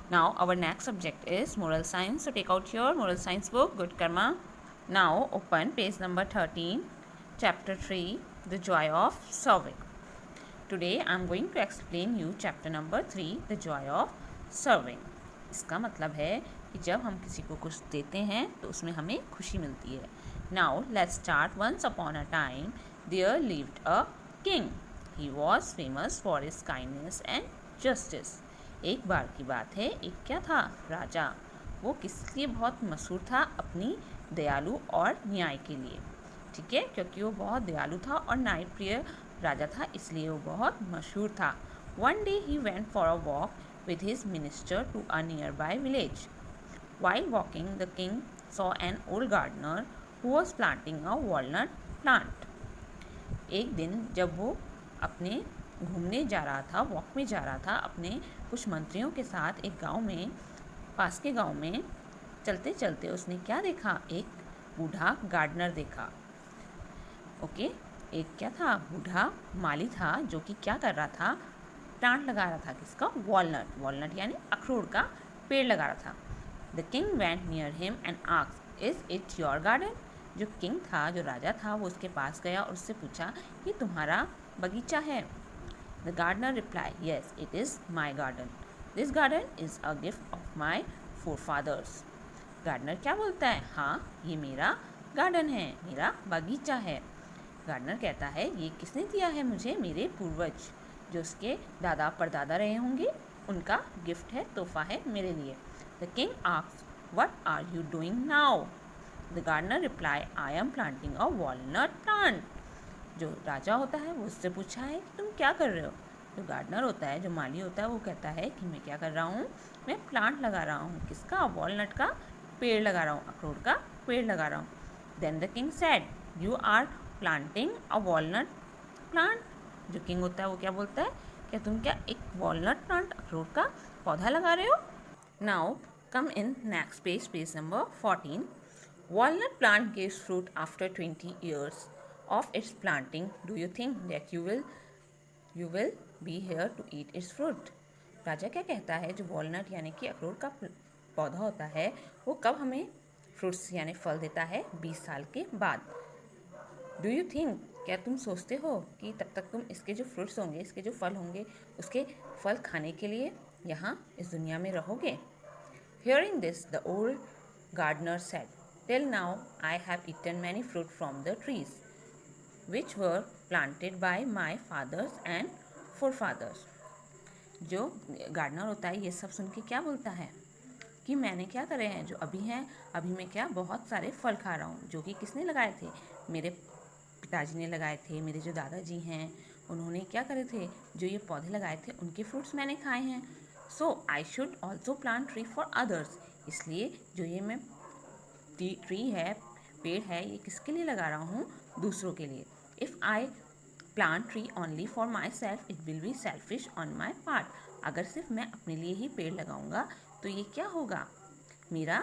Now our next subject is moral science. So take out your moral science book, Good Karma. Now open page number 13, chapter 3, The Joy of Serving. Today I am going to explain you chapter number 3, The Joy of Serving. इसका मतलब है कि जब हम किसी को कुछ देते हैं तो उसमें हमें खुशी मिलती है. Now let's start. Once upon a time there lived a king. He was famous for his kindness and justice. एक बार की बात है, एक क्या था, राजा. वो किस लिए बहुत मशहूर था? अपनी दयालु और न्याय के लिए. ठीक है, क्योंकि वो बहुत दयालु था और न्यायप्रिय राजा था, इसलिए वो बहुत मशहूर था. One day he went for a walk with his minister to a nearby village. While walking, the king saw an old gardener who was planting a walnut plant. एक दिन जब वो अपने घूमने जा रहा था, वॉक में जा रहा था अपने कुछ मंत्रियों के साथ एक गांव में, पास के गांव में चलते चलते उसने क्या देखा? एक बूढ़ा गार्डनर देखा. ओके, एक क्या था? बूढ़ा माली था जो कि क्या कर रहा था? प्लांट लगा रहा था. किसका? वॉलनट. वॉलनट यानी अखरोट का पेड़ लगा रहा था. The king went near him and asked, is it your garden? जो किंग था, जो राजा था, वो उसके पास गया और उससे पूछा, ये तुम्हारा बगीचा है? The gardener reply, yes it is my garden. This garden is a gift of my forefathers. Gardener क्या बोलता है? हाँ, ये मेरा गार्डन है, मेरा बगीचा है. गार्डनर कहता है, ये किसने दिया है मुझे? मेरे पूर्वज, जो उसके दादा परदादा रहे होंगे, उनका गिफ्ट है, तोहफा है मेरे लिए. The king asked, what are you doing now? The gardener reply, I am planting a walnut plant. जो राजा होता है वो उससे पूछा है कि तुम क्या कर रहे हो? जो गार्डनर होता है, जो माली होता है, वो कहता है कि मैं क्या कर रहा हूँ? मैं प्लांट लगा रहा हूँ. किसका? वॉलनट का पेड़ लगा रहा हूँ, अखरोट का पेड़ लगा रहा हूँ. Then the king said, you are planting a walnut plant. जो किंग होता है वो क्या बोलता है? क्या तुम क्या एक वॉलनट प्लांट, अखरोट का पौधा लगा रहे हो? Now come in next page, page number 14. Walnut plant gives fruit after 20 years of its planting. Do you think that you will be here to eat its fruit? राजा क्या कहता है? जो वॉलनट यानी कि अखरोट का पौधा होता है, वो कब हमें फ्रूट्स यानी फल देता है? 20 साल के बाद. डू यू थिंक, क्या तुम सोचते हो कि तब तक तुम इसके जो फ्रूट्स होंगे, इसके जो फल होंगे, उसके फल खाने के लिए यहाँ इस दुनिया में रहोगे? Hearing this, the old gardener said, till now I have eaten many fruit from the trees which were planted by my fathers and forefathers. जो गार्डनर होता है ये सब सुन के क्या बोलता है कि मैंने क्या करे हैं, जो अभी हैं, अभी मैं क्या बहुत सारे फल खा रहा हूँ, जो कि किसने लगाए थे? मेरे पिताजी ने लगाए थे. मेरे जो दादाजी हैं, उन्होंने क्या करे थे? जो ये पौधे लगाए थे, उनके फ्रूट्स मैंने खाए हैं. So I should also plant tree for others. इसलिए जो ये मैं ट्री है, पेड़ है, ये किसके लिए लगा रहा हूँ? दूसरों के लिए. If I plant tree only for my self, it will be selfish on my part. अगर सिर्फ मैं अपने लिए ही पेड़ लगाऊंगा तो ये क्या होगा? मेरा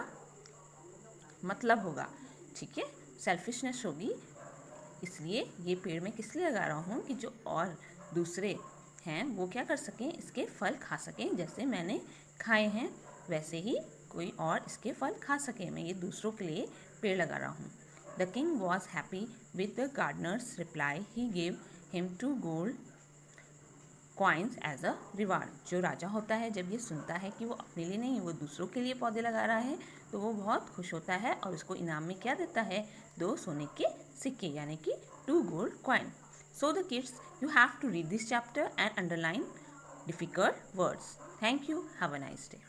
मतलब होगा. ठीक है, सेल्फिशनेस होगी. इसलिए ये पेड़ मैं किस लिए लगा रहा हूँ कि जो और दूसरे हैं वो क्या कर सकें? इसके फल खा सकें. जैसे मैंने खाए हैं वैसे ही कोई और इसके फल खा सके. मैं ये दूसरों के लिए पेड़ लगा रहा हूँ. The king was happy with the gardener's reply. He gave him 2 gold coins as a reward. जो राजा होता है जब ये सुनता है कि वो अपने लिए नहीं, वो दूसरों के लिए पौधे लगा रहा है, तो वो बहुत खुश होता है और उसको इनाम में क्या देता है? 2 सोने के सिक्के यानी कि 2 gold coin. So the kids, you have to read this chapter and underline difficult words. Thank you. Have a nice day.